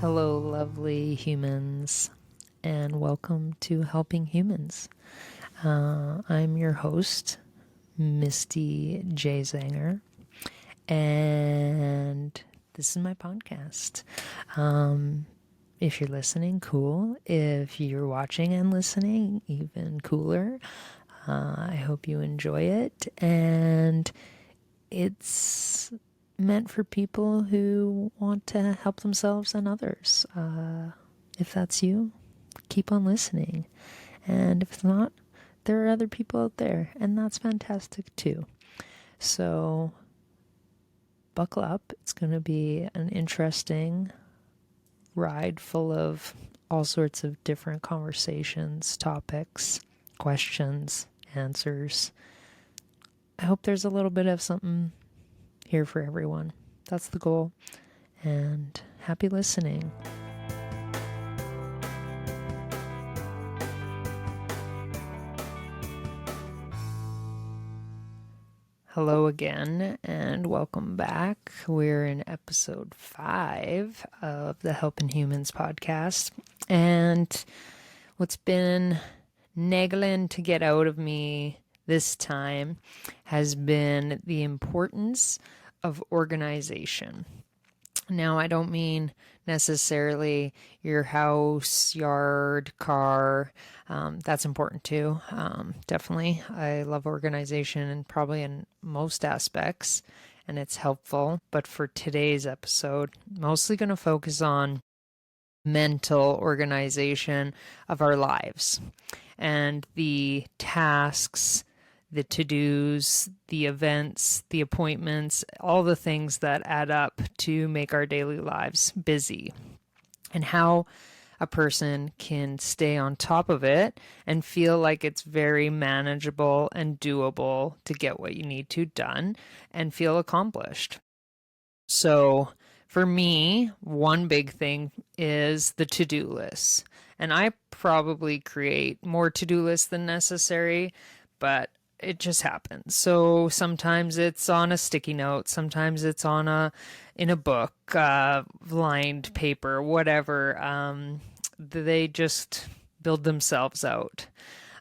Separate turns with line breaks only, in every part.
Hello, lovely humans, and welcome to Helping Humins. I'm your host, Misty J. Zanger, and this is my podcast. If you're listening, cool. If you're watching and listening, even cooler. I hope you enjoy it, and it's meant for people who want to help themselves and others. If that's you, keep on listening. And if it's not, there are other people out there, and that's fantastic too. So, buckle up. It's going to be an interesting ride full of all sorts of different conversations, topics, questions, answers. I hope there's a little bit of something here for everyone. That's the goal. And happy listening. Hello again, and welcome back. We're in episode 5 of the Helpin Humins podcast. And what's been nagging to get out of me this time has been the importance of organization. Now, I don't mean necessarily your house, yard, car. That's important too. Definitely. I love organization and probably in most aspects, and it's helpful. But for today's episode, mostly going to focus on mental organization of our lives and the tasks, the to-dos, the events, the appointments, all the things that add up to make our daily lives busy, and how a person can stay on top of it and feel like it's very manageable and doable to get what you need to done and feel accomplished. So for me, one big thing is the to-do list. And I probably create more to-do lists than necessary, but it just happens. So sometimes it's on a sticky note, sometimes it's in a book, lined paper, whatever. They just build themselves out.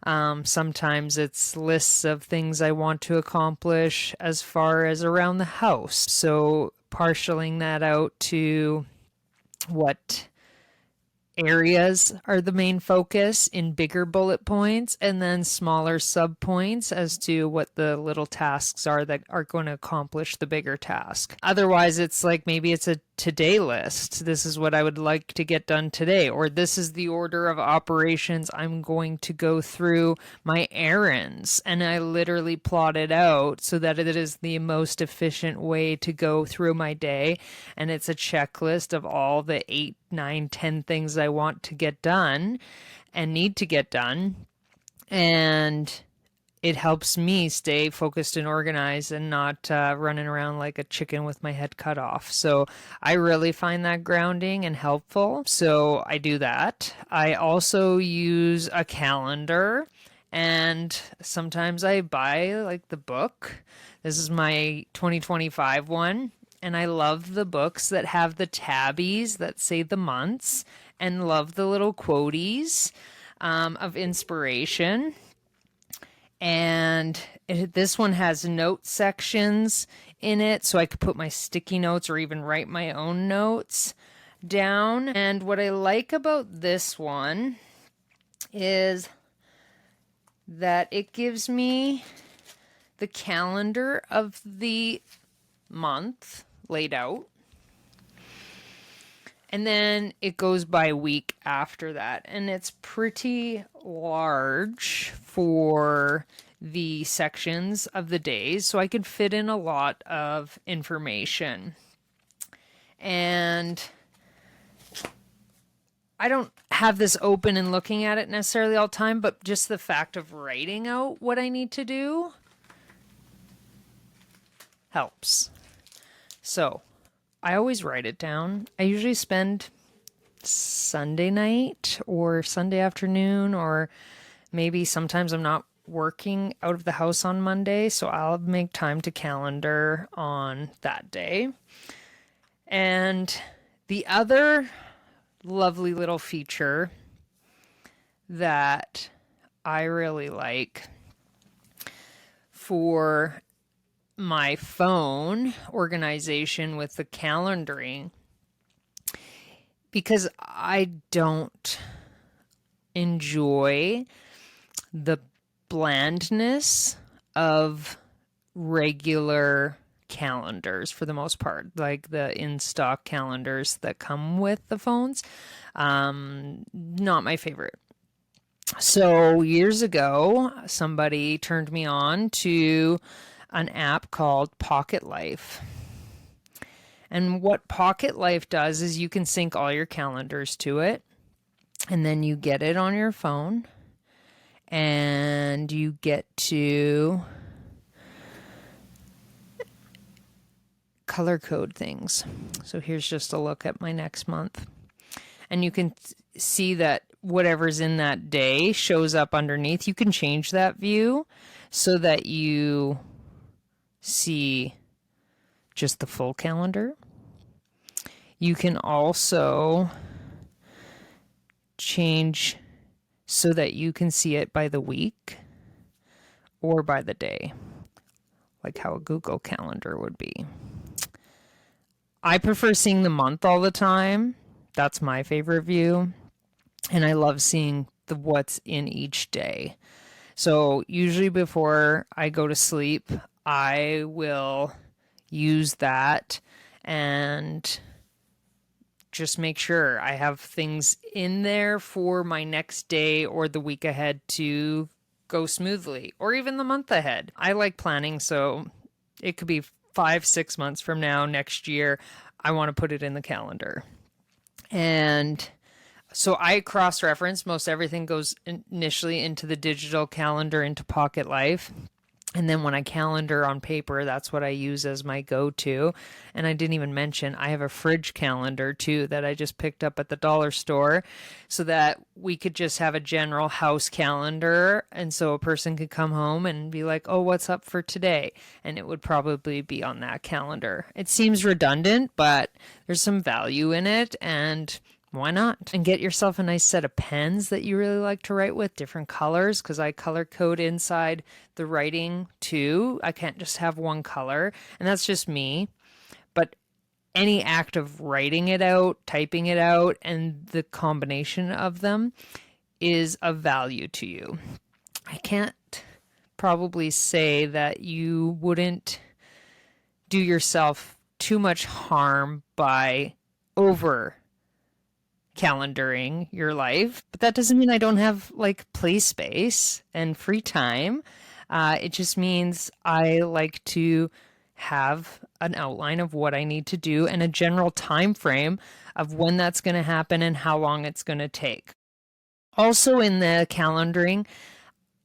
Sometimes it's lists of things I want to accomplish as far as around the house. So partialing that out to what areas are the main focus in bigger bullet points, and then smaller sub points as to what the little tasks are that are going to accomplish the bigger task. Otherwise, it's like maybe it's a today list. This is what I would like to get done today, or this is the order of operations I'm going to go through my errands. And I literally plot it out so that it is the most efficient way to go through my day. And it's a checklist of all the 8, 9, 10 things I want to get done and need to get done. And it helps me stay focused and organized and not running around like a chicken with my head cut off. So I really find that grounding and helpful. So I do that. I also use a calendar, and sometimes I buy like the book. This is my 2025 one. And I love the books that have the tabbies that say the months, and love the little quoties of inspiration. And this one has note sections in it, so I could put my sticky notes or even write my own notes down. And what I like about this one is that it gives me the calendar of the month laid out. And then it goes by week after that. And it's pretty large for the sections of the days, so I could fit in a lot of information. And I don't have this open and looking at it necessarily all the time, but just the fact of writing out what I need to do helps. So I always write it down. I usually spend Sunday night or Sunday afternoon, or maybe sometimes I'm not working out of the house on Monday, so I'll make time to calendar on that day. And the other lovely little feature that I really like for my phone organization with the calendaring, because I don't enjoy the blandness of regular calendars for the most part, like the in-stock calendars that come with the phones. Not my favorite. So years ago, somebody turned me on to an app called PocketLife. And what PocketLife does is you can sync all your calendars to it, and then you get it on your phone, and you get to color code things. So here's just a look at my next month. And you can see that whatever's in that day shows up underneath. You can change that view so that you see just the full calendar. You can also change so that you can see it by the week or by the day, like how a Google Calendar would be. I prefer seeing the month all the time. That's my favorite view. And I love seeing what's in each day. So usually before I go to sleep, I will use that and just make sure I have things in there for my next day or the week ahead to go smoothly, or even the month ahead. I like planning, so it could be 5-6 months from now, next year, I want to put it in the calendar. And so I cross-reference. Most everything goes initially into the digital calendar, into PocketLife. And then when I calendar on paper, that's what I use as my go-to. And I didn't even mention, I have a fridge calendar too that I just picked up at the dollar store so that we could just have a general house calendar. And so a person could come home and be like, oh, what's up for today? And it would probably be on that calendar. It seems redundant, but there's some value in it. And why not? And get yourself a nice set of pens that you really like to write with, different colors, because I color code inside the writing too. I can't just have one color, and that's just me. But any act of writing it out, typing it out, and the combination of them is of value to you. I can't probably say that you wouldn't do yourself too much harm by over calendaring your life, but that doesn't mean I don't have like play space and free time. It just means I like to have an outline of what I need to do and a general time frame of when that's going to happen and how long it's going to take. Also in the calendaring,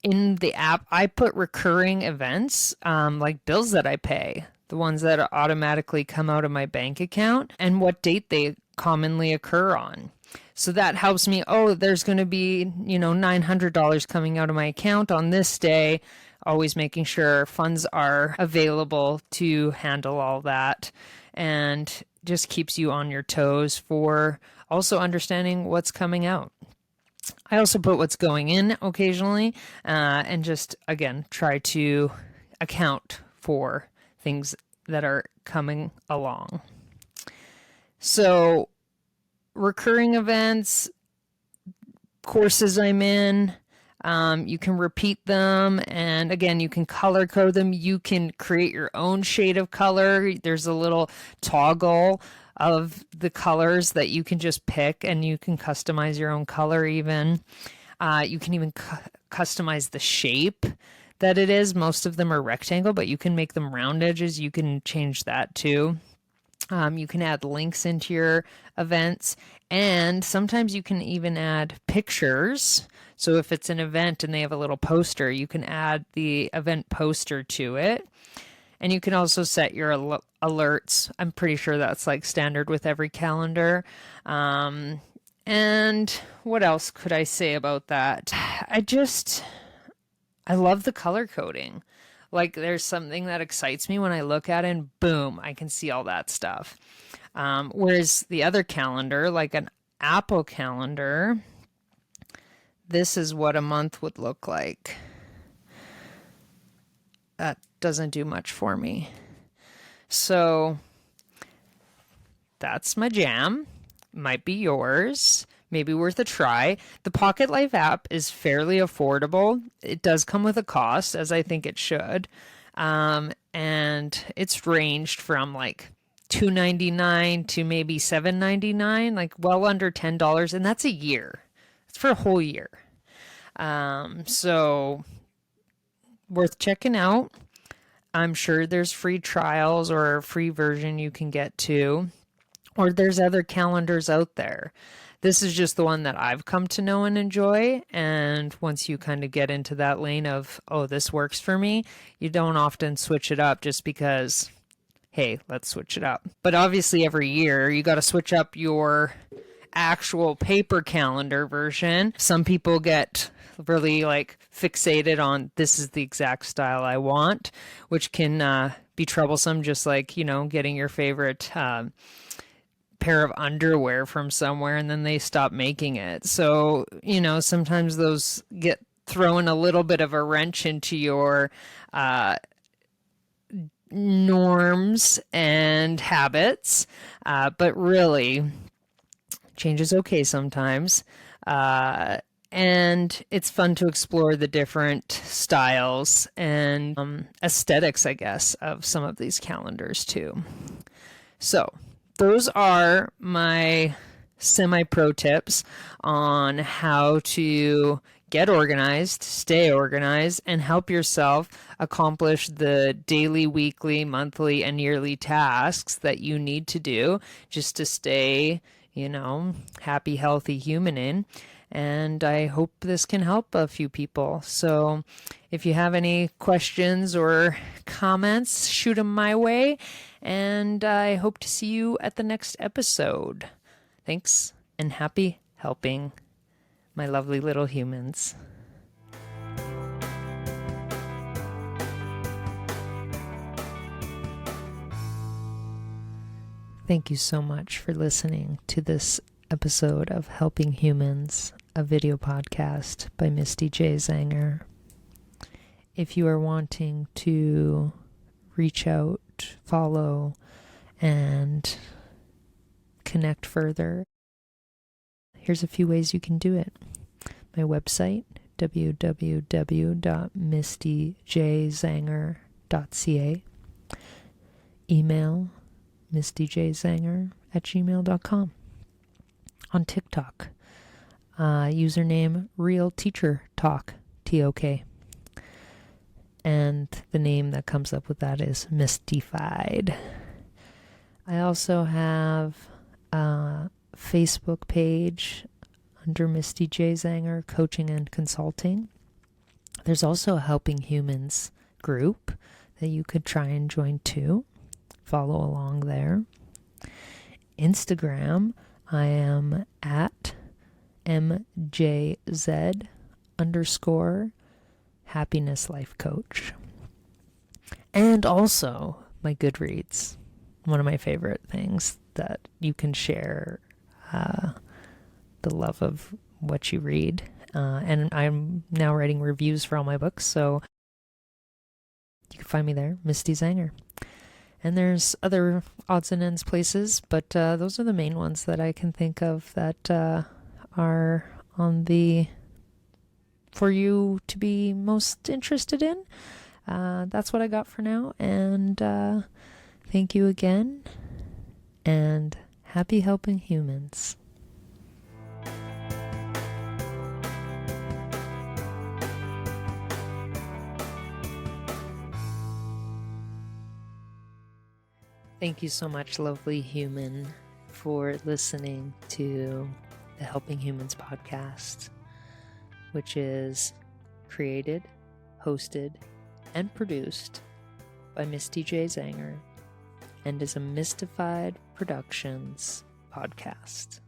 in the app, I put recurring events, like bills that I pay, the ones that automatically come out of my bank account, and what date they commonly occur on. So that helps me. Oh, there's going to be, $900 coming out of my account on this day. Always making sure funds are available to handle all that, and just keeps you on your toes for also understanding what's coming out. I also put what's going in occasionally, and just, again, try to account for things that are coming along. So recurring events, courses I'm in, you can repeat them, and again, you can color code them. You can create your own shade of color. There's a little toggle of the colors that you can just pick, and you can customize your own color even. You can even customize the shape that it is. Most of them are rectangle, but you can make them round edges. You can change that too. You can add links into your events, and sometimes you can even add pictures. So if it's an event and they have a little poster, you can add the event poster to it. And you can also set your alerts. I'm pretty sure that's like standard with every calendar. And what else could I say about that? I love the color coding. Like, there's something that excites me when I look at it and boom, I can see all that stuff. Whereas the other calendar, like an Apple calendar, this is what a month would look like. That doesn't do much for me. So that's my jam. Might be yours. Maybe worth a try. The PocketLife app is fairly affordable. It does come with a cost, as I think it should. And it's ranged from like $2.99 to maybe $7.99, like well under $10, and that's a year. It's for a whole year. So worth checking out. I'm sure there's free trials or a free version you can get too, or there's other calendars out there. This is just the one that I've come to know and enjoy. And once you kind of get into that lane of, oh, this works for me, you don't often switch it up just because, hey, let's switch it up. But obviously every year you got to switch up your actual paper calendar version. Some people get really like fixated on this is the exact style I want, which can be troublesome, just like, getting your favorite pair of underwear from somewhere and then they stop making it. So, sometimes those get thrown a little bit of a wrench into your norms and habits. But really, change is okay sometimes. And it's fun to explore the different styles and aesthetics, I guess, of some of these calendars too. So those are my semi-pro tips on how to get organized, stay organized, and help yourself accomplish the daily, weekly, monthly, and yearly tasks that you need to do just to stay, happy, healthy human in. And I hope this can help a few people. So if you have any questions or comments, shoot them my way. And I hope to see you at the next episode. Thanks, and happy helping, my lovely little humans. Thank you so much for listening to this episode of Helping Humans, a video podcast by Misty J. Zanger. If you are wanting to reach out, follow, and connect further, here's a few ways you can do it. My website, www.mistyjzanger.ca. Email mistyjzanger@gmail.com. On TikTok, username RealTeacherTalk, TOK. And the name that comes up with that is Mystified. I also have a Facebook page under Misty J. Zanger Coaching and Consulting. There's also a Helping Humans group that you could try and join too. Follow along there. Instagram, I am at MJZ_happiness life coach. And also my Goodreads, one of my favorite things that you can share the love of what you read. And I'm now writing reviews for all my books, so you can find me there, Misty Zanger. And there's other odds and ends places, but those are the main ones that I can think of that are on the for you to be most interested in. That's what I got for now, and thank you again, and happy helping humans. Thank you so much, lovely human, for listening to the Helping Humans podcast, which is created, hosted, and produced by Misty J. Zanger and is a Mystified Productions podcast.